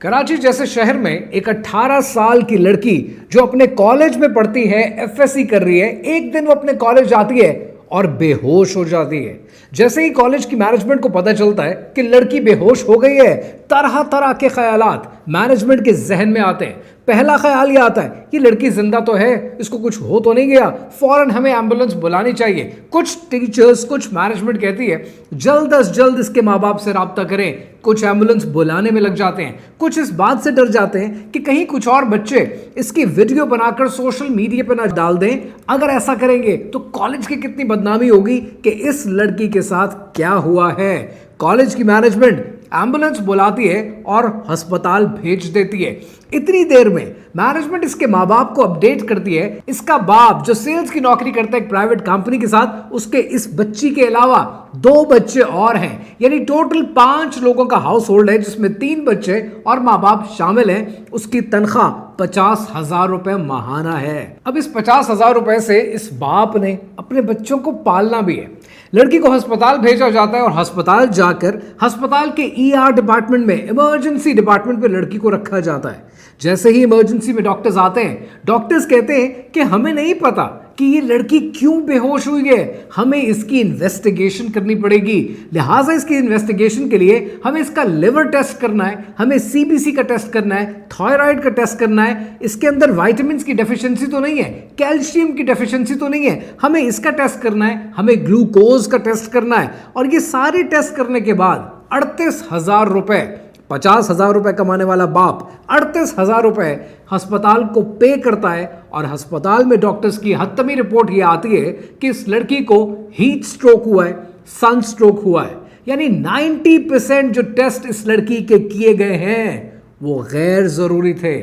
कराची जैसे शहर में एक 18 साल की लड़की जो अपने कॉलेज में पढ़ती है, एफएससी कर रही है, एक दिन वो अपने कॉलेज आती है और बेहोश हो जाती है। जैसे ही कॉलेज की मैनेजमेंट को पता चलता है कि लड़की बेहोश हो गई है, तरह तरह के ख्यालात मैनेजमेंट के जहन में आते हैं। पहला ख्याल ये आता है कि लड़की जिंदा तो है, इसको कुछ हो तो नहीं गया, फौरन हमें एम्बुलेंस बुलानी चाहिए। कुछ टीचर्स, कुछ मैनेजमेंट कहती है जल्द अज जल्द इसके माँ बाप से रब्ता करें। कुछ एम्बुलेंस बुलाने में लग जाते हैं, कुछ इस बात से डर जाते हैं कि कहीं कुछ और बच्चे इसकी वीडियो बनाकर सोशल मीडिया पर ना डाल दें। अगर ऐसा करेंगे तो कॉलेज की कितनी बदनामी होगी कि इस लड़की के साथ क्या हुआ है। कॉलेज की मैनेजमेंट एम्बुलेंस बुलाती है और अस्पताल भेज देती है। इतनी देर में मैनेजमेंट इसके माँ बाप को अपडेट करती है। इसका बाप जो सेल्स की नौकरी करता है एक प्राइवेट कंपनी के साथ, उसके इस बच्ची के अलावा 2 बच्चे और हैं, यानी टोटल 5 लोगों का हाउस होल्ड है जिसमें 3 बच्चे और माँ बाप शामिल हैं। उसकी तनख्वाह 50,000 रुपए माहाना है। अब इस 50,000 रुपए से इस बाप ने अपने बच्चों को पालना भी है। लड़की को अस्पताल भेजा जाता है और अस्पताल जाकर अस्पताल के ईआर डिपार्टमेंट में, इमरजेंसी डिपार्टमेंट में लड़की को रखा जाता है। जैसे ही इमरजेंसी में डॉक्टर्स आते हैं, डॉक्टर्स कहते हैं कि हमें नहीं पता कि ये लड़की क्यों बेहोश हुई है, हमें इसकी इन्वेस्टिगेशन करनी पड़ेगी। लिहाजा इसकी इन्वेस्टिगेशन के लिए हमें इसका लिवर टेस्ट करना है, हमें सीबीसी का टेस्ट करना है, थायराइड का टेस्ट करना है, इसके अंदर विटामिन की डेफिशिएंसी तो नहीं है, कैल्शियम की डेफिशिएंसी तो नहीं है, हमें इसका टेस्ट करना है, हमें ग्लूकोज का टेस्ट करना है। और ये सारे टेस्ट करने के बाद 38,000 रुपए, 50,000 रुपए कमाने वाला बाप 38,000 रुपए अस्पताल को पे करता है। और अस्पताल में डॉक्टर्स की हतमी रिपोर्ट ये आती है कि इस लड़की को हीट स्ट्रोक हुआ है, सन स्ट्रोक हुआ है, यानी 90% जो टेस्ट इस लड़की के किए गए हैं वो गैर जरूरी थे।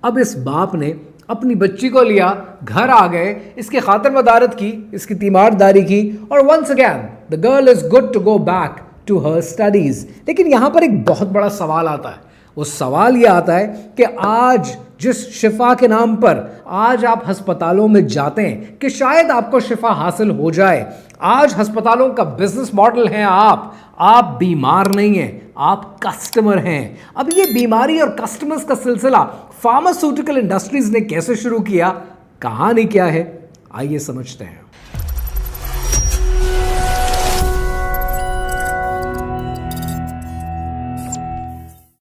अब इस बाप ने अपनी बच्ची को लिया, घर आ गए, इसकी खातिर मदारत की, इसकी तीमारदारी की और once again the girl is good to go back to her studies. लेकिन यहां पर एक बहुत बड़ा सवाल आता है। वो सवाल ये आता है कि आज जिस शिफा के नाम पर आज आप अस्पतालों में जाते हैं कि शायद आपको शिफा हासिल हो जाए, आज अस्पतालों का बिजनेस मॉडल है आप बीमार नहीं हैं, आप कस्टमर हैं। अब ये बीमारी और कस्टमर्स का सिलसिला फार्मास्यूटिकल इंडस्ट्रीज ने कैसे शुरू किया, कहानी क्या है, आइए समझते हैं।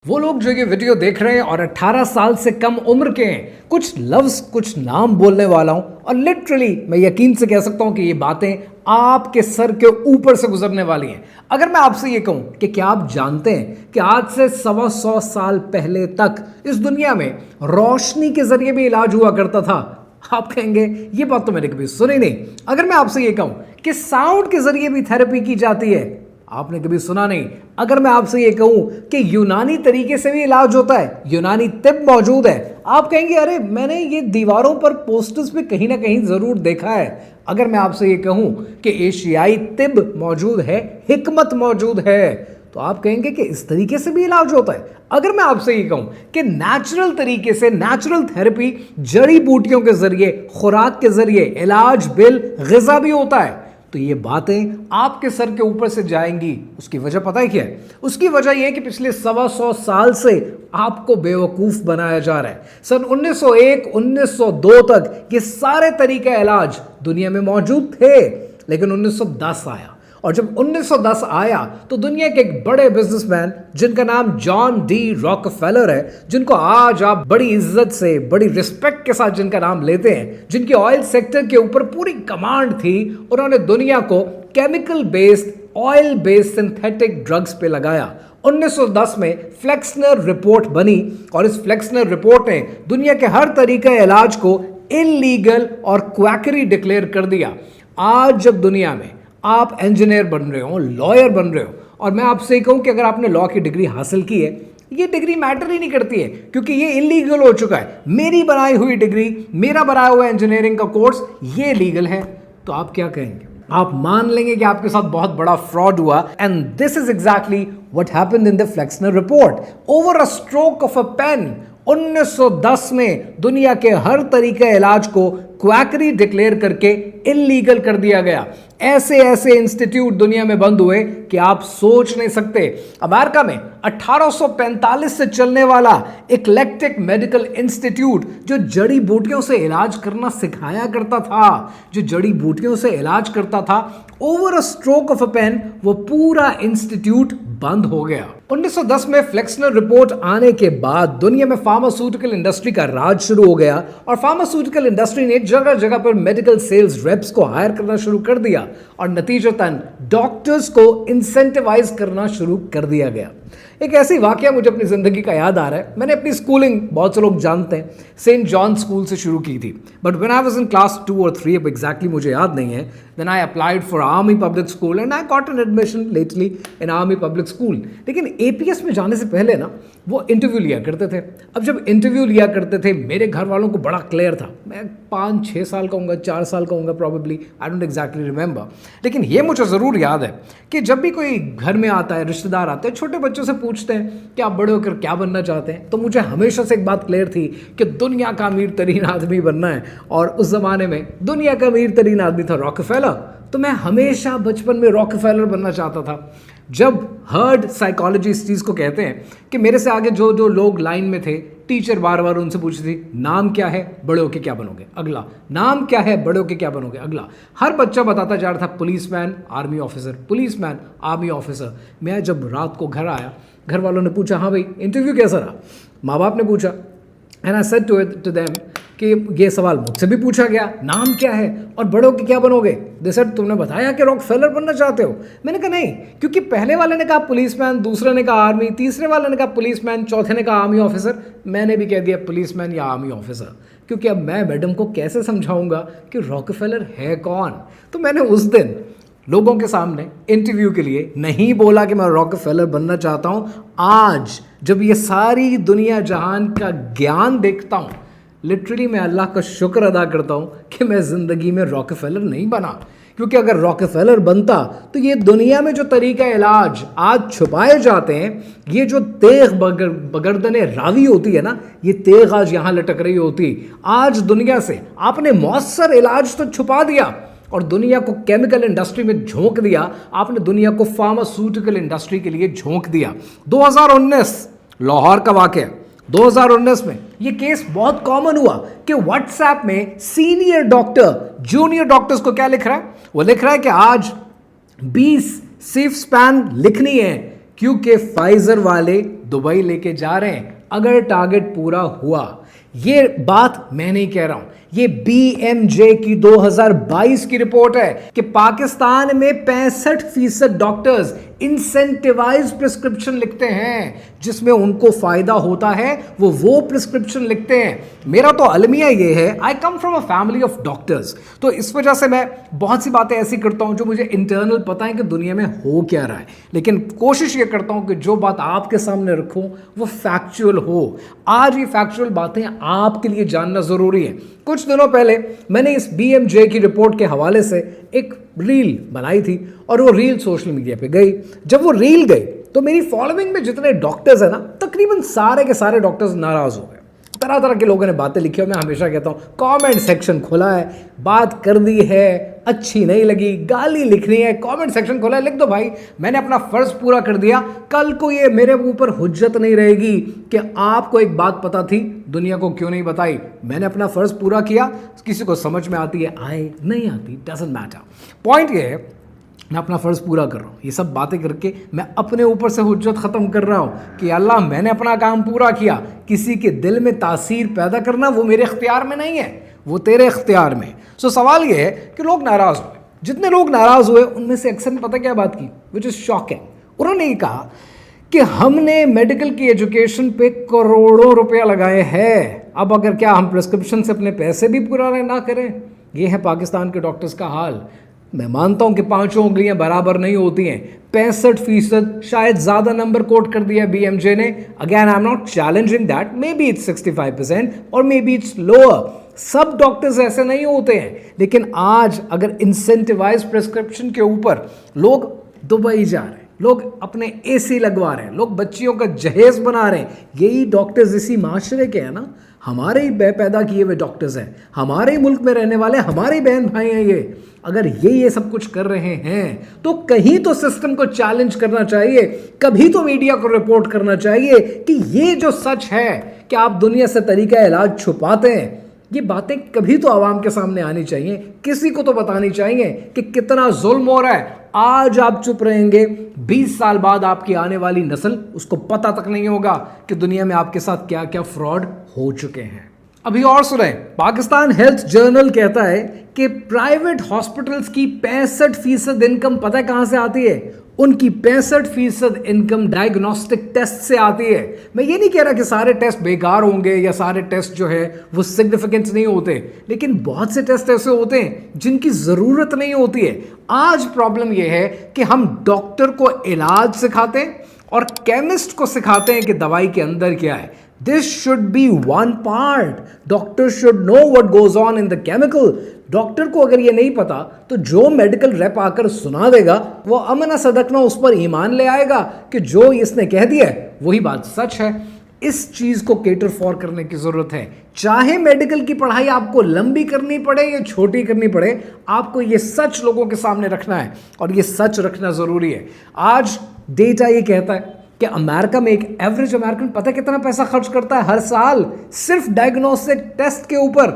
वो लोग जो ये वीडियो देख रहे हैं और 18 साल से कम उम्र के हैं, कुछ लफ्ज, कुछ नाम बोलने वाला हूं और लिटरली मैं यकीन से कह सकता हूं कि ये बातें आपके सर के ऊपर से गुजरने वाली हैं। अगर मैं आपसे ये कहूं कि क्या आप जानते हैं कि आज से 125 साल पहले तक इस दुनिया में रोशनी के जरिए भी इलाज हुआ करता था? आप कहेंगे ये बात तो मैंने कभी सुनी नहीं। अगर मैं आपसे ये कहूं कि साउंड के जरिए भी थेरेपी की जाती है, आपने कभी सुना नहीं। अगर मैं आपसे ये कहूं कि यूनानी तरीके से भी इलाज होता है, यूनानी तिब मौजूद है, आप कहेंगे अरे मैंने ये दीवारों पर पोस्टर्स पे कहीं ना कहीं जरूर देखा है। अगर मैं आपसे ये कहूं कि एशियाई तिब मौजूद है, हिकमत मौजूद है, तो आप कहेंगे कि इस तरीके से भी इलाज होता है। अगर मैं आपसे ये कहूं कि नेचुरल तरीके से, नेचुरल थेरेपी, जड़ी बूटियों के जरिए, खुराक के जरिए इलाज बिल ग़िज़ा भी होता है, तो ये बातें आपके सर के ऊपर से जाएंगी। उसकी वजह पता है क्या है? उसकी वजह यह है कि पिछले 125 साल से आपको बेवकूफ बनाया जा रहा है। सन 1901, 1902 तक ये सारे तरीके इलाज दुनिया में मौजूद थे, लेकिन 1910 आया और जब 1910 आया तो दुनिया के एक बड़े बिजनेसमैन जिनका नाम जॉन डी रॉकफेलर है, जिनको आज आप बड़ी इज्जत से, बड़ी रिस्पेक्ट के साथ जिनका नाम लेते हैं, जिनकी ऑयल सेक्टर के ऊपर पूरी कमांड थी, उन्होंने दुनिया को chemical based, oil based synthetic drugs पे लगाया। 1910 में फ्लेक्सनर रिपोर्ट बनी और इस फ्लेक्सनर रिपोर्ट ने दुनिया के हर तरीके इलाज को इलीगल और क्वैकरी डिक्लेयर कर दिया। आज जब दुनिया में आप इंजीनियर बन रहे हो, लॉयर बन रहे हो, और मैं आपसे कहूं कि अगर आपने लॉ की डिग्री हासिल की है, ये डिग्री मैटर ही नहीं करती है क्योंकि ये इलीगल हो चुका है। मेरी बनाई हुई डिग्री, मेरा बनाया हुआ इंजीनियरिंग का कोर्स, ये लीगल है, तो आप क्या कहेंगे? आप मान लेंगे कि आपके साथ बहुत बड़ा फ्रॉड हुआ। And this is exactly what happened in the Flexner report. Over a stroke of a pen 1910 में दुनिया के हर तरीके इलाज को क्वैकरी डिक्लेयर करके इलीगल कर दिया गया। ऐसे ऐसे इंस्टीट्यूट दुनिया में बंद हुए कि आप सोच नहीं सकते। अमेरिका में 1845 से चलने वाला इक्लेक्टिक मेडिकल इंस्टीट्यूट जो जड़ी बूटियों से इलाज करना सिखाया करता था, जो जड़ी बूटियों से इलाज करता था, over a stroke of a pen वो पूरा इंस्टीट्यूट बंद हो गया। 1910 में फ्लेक्सनर रिपोर्ट आने के बाद दुनिया में फार्मास्यूटिकल इंडस्ट्री का राज शुरू हो गया और फार्मास्यूटिकल इंडस्ट्री ने जगह जगह पर मेडिकल सेल्स रेप्स को हायर करना शुरू कर दिया और नतीजतन डॉक्टर्स को इंसेंटिवाइज करना शुरू कर दिया गया। एक ऐसी वाकया मुझे अपनी जिंदगी का याद आ रहा है। मैंने अपनी स्कूलिंग, बहुत से लोग जानते हैं, सेंट जॉन स्कूल से शुरू की थी, but when I was in class 2 और 3, अब एग्जैक्टली मुझे याद नहीं है, then I applied for army public school and I got an admission lately in army public school. लेकिन एपीएस में जाने से पहले ना वो इंटरव्यू लिया करते थे। अब जब इंटरव्यू लिया करते थे, मेरे घर वालों को बड़ा क्लियर था, मैं 5-6 साल का होऊंगा, 4 साल का होऊंगा probably, I don't exactly remember. लेकिन ये मुझे ज़रूर याद है कि जब भी कोई घर में आता है, रिश्तेदार आते हैं, छोटे बच्चों से पूछते हैं कि आप बड़े होकर क्या बनना चाहते हैं, तो मुझे हमेशा से एक बात क्लियर थी कि दुनिया का अमीर तरीन आदमी बनना है। और उस ज़माने में दुनिया का अमीर तरीन आदमी था रॉकफेलर, तो मैं हमेशा बचपन में रॉकफेलर बनना चाहता था। जब हर्ड साइकोलॉजी इस चीज़ को कहते हैं कि मेरे से आगे जो जो लोग लाइन में थे, टीचर बार बार उनसे पूछती थी, नाम क्या है, बड़े होके क्या बनोगे, अगला, नाम क्या है, बड़े होके क्या बनोगे, अगला। हर बच्चा बताता जा रहा था policeman, army officer, policeman, army officer. मैं जब रात को घर आया, घर वालों ने पूछा, हाँ भाई इंटरव्यू कैसा रहा, माँ बाप ने पूछा, and I said to them कि ये सवाल मुझसे भी पूछा गया, नाम क्या है और बड़े होके क्या बनोगे। दे सेड तुमने बताया कि रॉकफेलर बनना चाहते हो। मैंने कहा नहीं, क्योंकि पहले वाले ने कहा पुलिसमैन, दूसरे ने कहा आर्मी, तीसरे वाले ने कहा पुलिसमैन, चौथे ने कहा आर्मी ऑफिसर, मैंने भी कह दिया पुलिसमैन या आर्मी ऑफिसर। क्योंकि अब मैं मैडम को कैसे समझाऊंगा कि रॉकफेलर है कौन। तो मैंने उस दिन लोगों के सामने इंटरव्यू के लिए नहीं बोला कि मैं रॉकफेलर बनना चाहता हूं। आज जब ये सारी दुनिया जहान का ज्ञान देखता हूं, लिटरली मैं अल्लाह का शुक्र अदा करता हूं कि मैं ज़िंदगी में रॉकफेलर नहीं बना। क्योंकि अगर रॉकफेलर बनता तो ये दुनिया में जो तरीका इलाज आज छुपाए जाते हैं, ये जो तेग बगरदने रावी होती है ना, ये तेग आज यहाँ लटक रही होती। आज दुनिया से आपने मौसर इलाज तो छुपा दिया और दुनिया को केमिकल इंडस्ट्री में झोंक दिया, आपने दुनिया को फार्मास्यूटिकल इंडस्ट्री के लिए झोंक दिया। 2019 लाहौर का वाकया, 2019 में ये केस बहुत कॉमन हुआ कि व्हाट्सएप में सीनियर डॉक्टर जूनियर डॉक्टर्स को क्या लिख रहा है, वो लिख रहा है कि आज 20 सिफ स्पैन लिखनी है क्योंकि फाइजर वाले दुबई लेके जा रहे हैं अगर टारगेट पूरा हुआ। ये बात मैं नहीं कह रहा हूं, ये BMJ की 2022 की रिपोर्ट है कि पाकिस्तान में 65% डॉक्टर्स इंसेंटिवाइज प्रिस्क्रिप्शन लिखते हैं, जिसमें उनको फायदा होता है वो प्रिस्क्रिप्शन लिखते हैं। मेरा तो अलमिया ये है, I come from a family of doctors, तो इस वजह से मैं बहुत सी बातें ऐसी करता हूं जो मुझे इंटरनल पता है कि दुनिया में हो क्या रहा है, लेकिन कोशिश ये करता हूं कि जो बात आपके सामने रखूं वो फैक्चुअल हो। आज ये फैक्चुअल बातें आपके लिए जानना जरूरी है। कुछ दिनों पहले मैंने इस BMJ की रिपोर्ट के हवाले से एक रील बनाई थी और वो रील सोशल मीडिया पे गई। जब वो रील गई तो मेरी फॉलोइंग में जितने डॉक्टर्स हैं ना, तकरीबन सारे के सारे डॉक्टर्स नाराज हो गए। तरह तरह के लोगों ने बातें लिखी और मैं हमेशा कहता हूँ कमेंट सेक्शन खुला है, बात कर दी है, अच्छी नहीं लगी, गाली लिखनी है, कमेंट सेक्शन खुला है, लिख दो भाई, मैंने अपना फर्ज पूरा कर दिया। कल को ये मेरे ऊपर हुज्जत नहीं रहेगी कि आपको एक बात पता थी, दुनिया को क्यों नहीं बताई। मैंने अपना फर्ज पूरा किया, किसी को समझ में आती है आए, नहीं आती, डजंट मैटर। पॉइंट ये है मैं अपना फ़र्ज़ पूरा कर रहा हूँ। ये सब बातें करके मैं अपने ऊपर से हुज्जत ख़त्म कर रहा हूँ कि अल्लाह मैंने अपना काम पूरा किया। किसी के दिल में तासीर पैदा करना वो मेरे इख्तियार में नहीं है, वो तेरे इख्तियार में। सो सवाल ये है कि लोग नाराज़ हुए, जितने लोग नाराज़ हुए उनमें से अक्सर ने पता क्या बात की, विच इज़ शॉकिंग। उन्होंने ये कहा कि हमने मेडिकल की एजुकेशन पे करोड़ों रुपया लगाए हैं, अब अगर क्या हम प्रिस्क्रिप्शन से अपने पैसे भी पूरा ना करें। ये है पाकिस्तान के डॉक्टर्स का हाल। मैं मानता हूं कि पांचों उंगलियां बराबर नहीं होती हैं, 65% शायद ज़्यादा नंबर कोट कर दिया BMJ ने। Again I am not challenging that, may be it's 65% और मे बी इट्स लोअर। सब डॉक्टर्स ऐसे नहीं होते हैं, लेकिन आज अगर इंसेंटिवाइज प्रिस्क्रिप्शन के ऊपर लोग दुबई जा रहे हैं, लोग अपने एसी लगवा रहे हैं, लोग बच्चियों का जहेज बना रहे हैं। यही डॉक्टर्स इसी माशरे के हैं ना, हमारे ही पैदा किए हुए डॉक्टर्स हैं, हमारे ही मुल्क में रहने वाले हमारे ही बहन भाई हैं ये। अगर ये सब कुछ कर रहे हैं तो कहीं तो सिस्टम को चैलेंज करना चाहिए, कभी तो मीडिया को रिपोर्ट करना चाहिए कि ये जो सच है कि आप दुनिया से तरीका इलाज छुपाते हैं, ये बातें कभी तो आवाम के सामने आनी चाहिए, किसी को तो बतानी चाहिए कि कितना जुल्म हो रहा है। आज आप चुप रहेंगे, 20 साल बाद आपकी आने वाली नस्ल उसको पता तक नहीं होगा कि दुनिया में आपके साथ क्या क्या फ्रॉड हो चुके हैं। अभी और सुने, पाकिस्तान हेल्थ जर्नल कहता है कि प्राइवेट हॉस्पिटल्स की 65% इनकम पता है कहां से आती है? उनकी 65% इनकम डायग्नोस्टिक टेस्ट से आती है। मैं ये नहीं कह रहा कि सारे टेस्ट बेकार होंगे या सारे टेस्ट जो है वो सिग्निफिकेंट नहीं होते, लेकिन बहुत से टेस्ट ऐसे होते हैं जिनकी ज़रूरत नहीं होती है। आज प्रॉब्लम यह है कि हम डॉक्टर को इलाज सिखाते हैं और केमिस्ट को सिखाते हैं कि दवाई के अंदर क्या है। This should be one part. Doctor should know what goes on in the chemical. Doctor को अगर ये नहीं पता तो जो मेडिकल रेप आकर सुना देगा वो अमना सदकना उस पर ईमान ले आएगा कि जो इसने कह दिया है वही बात सच है। इस चीज को केटर फॉर करने की जरूरत है। चाहे मेडिकल की पढ़ाई आपको लंबी करनी पड़े या छोटी करनी पड़े, आपको ये सच लोगों के सामने रखना है और ये सच रखना जरूरी है। आज डेटा ये कहता है कि अमेरिका में एक एवरेज अमेरिकन पता कितना पैसा खर्च करता है हर साल सिर्फ डायग्नोस्टिक टेस्ट के ऊपर?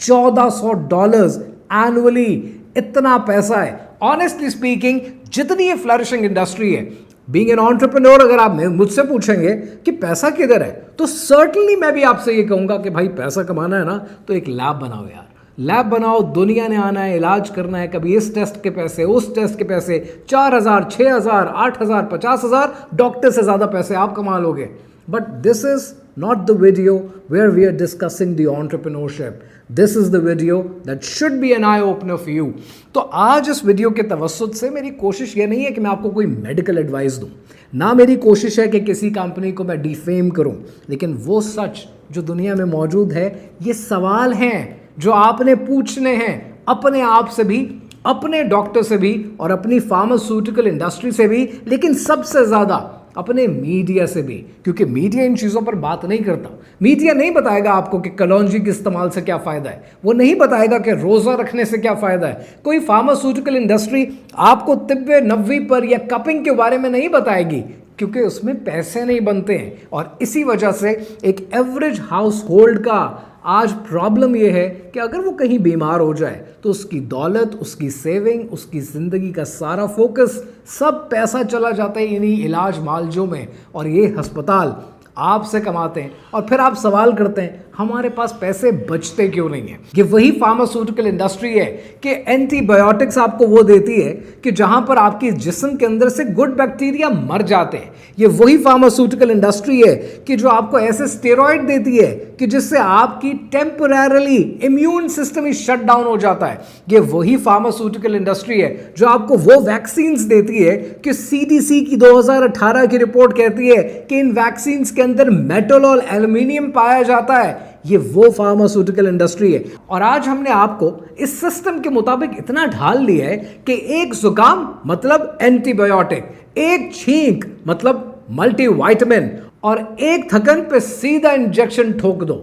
$1400 एनुअली। इतना पैसा है। ऑनेस्टली स्पीकिंग, जितनी ये फ्लरिशिंग इंडस्ट्री है, बीइंग एन एंटरप्रेन्योर, अगर आप मुझसे पूछेंगे कि पैसा किधर है, तो सर्टनली मैं भी आपसे ये कहूंगा कि भाई पैसा कमाना है ना तो एक लैब बनाओ यार, लैब बनाओ। दुनिया ने आना है, इलाज करना है, कभी इस टेस्ट के पैसे, उस टेस्ट के पैसे, 4000, 6000, 8000, 50,000, डॉक्टर से ज्यादा पैसे आप कमा लोगे। But this is not the video where we are discussing the entrepreneurship. This is the video that should be an eye opener for you. तो आज इस वीडियो के तवस्सुत से मेरी कोशिश ये नहीं है कि मैं आपको कोई मेडिकल एडवाइस दूं, ना मेरी कोशिश है कि किसी कंपनी को मैं डिफेम करूं, लेकिन वो सच जो दुनिया में मौजूद है, ये सवाल हैं जो आपने पूछने हैं अपने आप से भी, अपने डॉक्टर से भी और अपनी फार्मास्यूटिकल इंडस्ट्री से भी, लेकिन सबसे ज्यादा अपने मीडिया से भी, क्योंकि मीडिया इन चीज़ों पर बात नहीं करता। मीडिया नहीं बताएगा आपको कि कलौंजी के इस्तेमाल से क्या फ़ायदा है, वो नहीं बताएगा कि रोज़ा रखने से क्या फ़ायदा है। कोई फार्मास्यूटिकल इंडस्ट्री आपको तिब्बे नब्बी पर या कपिंग के बारे में नहीं बताएगी, क्योंकि उसमें पैसे नहीं बनते हैं। और इसी वजह से एक एवरेज हाउस होल्ड का आज प्रॉब्लम यह है कि अगर वो कहीं बीमार हो जाए तो उसकी दौलत, उसकी सेविंग, उसकी ज़िंदगी का सारा फोकस, सब पैसा चला जाता है इन्हीं इलाज मालजों में। और ये अस्पताल आपसे कमाते हैं और फिर आप सवाल करते हैं हमारे पास पैसे बचते क्यों नहीं है। ये वही फार्मास्यूटिकल इंडस्ट्री है कि एंटीबायोटिक्स आपको वो देती है कि जहां पर आपकी जिस्म के अंदर से गुड बैक्टीरिया मर जाते हैं। ये वही फार्मास्यूटिकल इंडस्ट्री है कि जो आपको ऐसे स्टेरॉइड देती है कि जिससे आपकी टेम्पररीली इम्यून सिस्टम ही शट डाउन हो जाता है। ये वही फार्मास्यूटिकल इंडस्ट्री है जो आपको वो वैक्सीन्स देती है कि सीडीसी की 2018 की रिपोर्ट कहती है कि इन वैक्सीन्स के अंदर मेटल और एल्यूमिनियम पाया जाता है। ये वो फार्मास्यूटिकल इंडस्ट्री है। और आज हमने आपको इस सिस्टम के मुताबिक इतना ढाल लिया है कि एक जुकाम मतलब एंटीबायोटिक, एक छींक मतलब मल्टीविटामिन और एक थकन पे सीधा इंजेक्शन ठोक दो।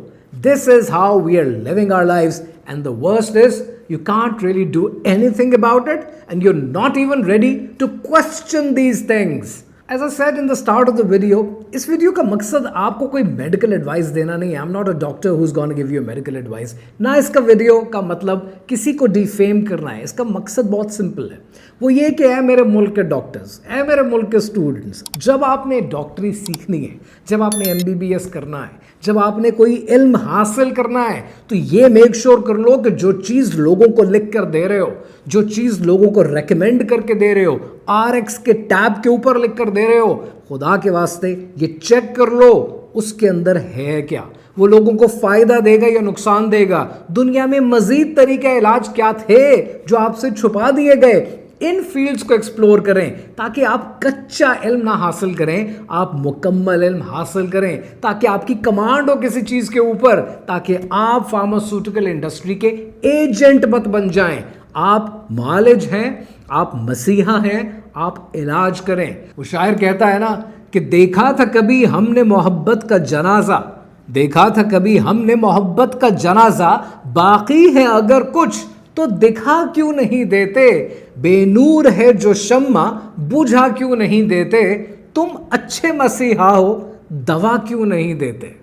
This is how we are living our lives and the worst is you can't really do anything about it and you're not even ready to question these things. As I said in the start of the video, इस video का मकसद आपको कोई medical advice देना नहीं है। I am not a doctor who is gonna give you medical advice. ना इसका वीडियो का मतलब किसी को डिफेम करना है। इसका मकसद बहुत सिंपल है, वो ये कि है मेरे मुल्क के डॉक्टर्स, है मेरे मुल्क के स्टूडेंट्स, जब आपने डॉक्टरी सीखनी है, जब आपने MBBS करना है, जब आपने कोई इल्म हासिल करना है, तो ये मेक श्योर कर लो कि जो चीज़ लोगों को लिख कर दे रहे हो, जो चीज़ लोगों को रेकमेंड करके दे रहे हो, RX के टैब के ऊपर लिख कर दे रहे हो, खुदा के वास्ते ये चेक कर लो उसके अंदर है क्या, वो लोगों को फायदा देगा या नुकसान देगा। दुनिया में मजीद तरीके इलाज क्या थे जो आपसे छुपा दिए गए। इन फील्ड्स को एक्सप्लोर करें ताकि आप कच्चा इल्म ना हासिल करें, आप मुकम्मल इल्म हासिल करें, ताकि आपकी कमांड हो किसी चीज़ के ऊपर, ताकि आप फार्मास्यूटिकल इंडस्ट्री के एजेंट मत बन जाएं। आप मालिज हैं, आप मसीहा हैं, आप इलाज करें। वो शायर कहता है ना कि देखा था कभी हमने मोहब्बत का जनाजा, देखा था कभी हमने मोहब्बत का जनाजा, बाकी है अगर कुछ तो दिखा क्यों नहीं देते, बेनूर है जो शम्मा बुझा क्यों नहीं देते, तुम अच्छे मसीहा हो दवा क्यों नहीं देते।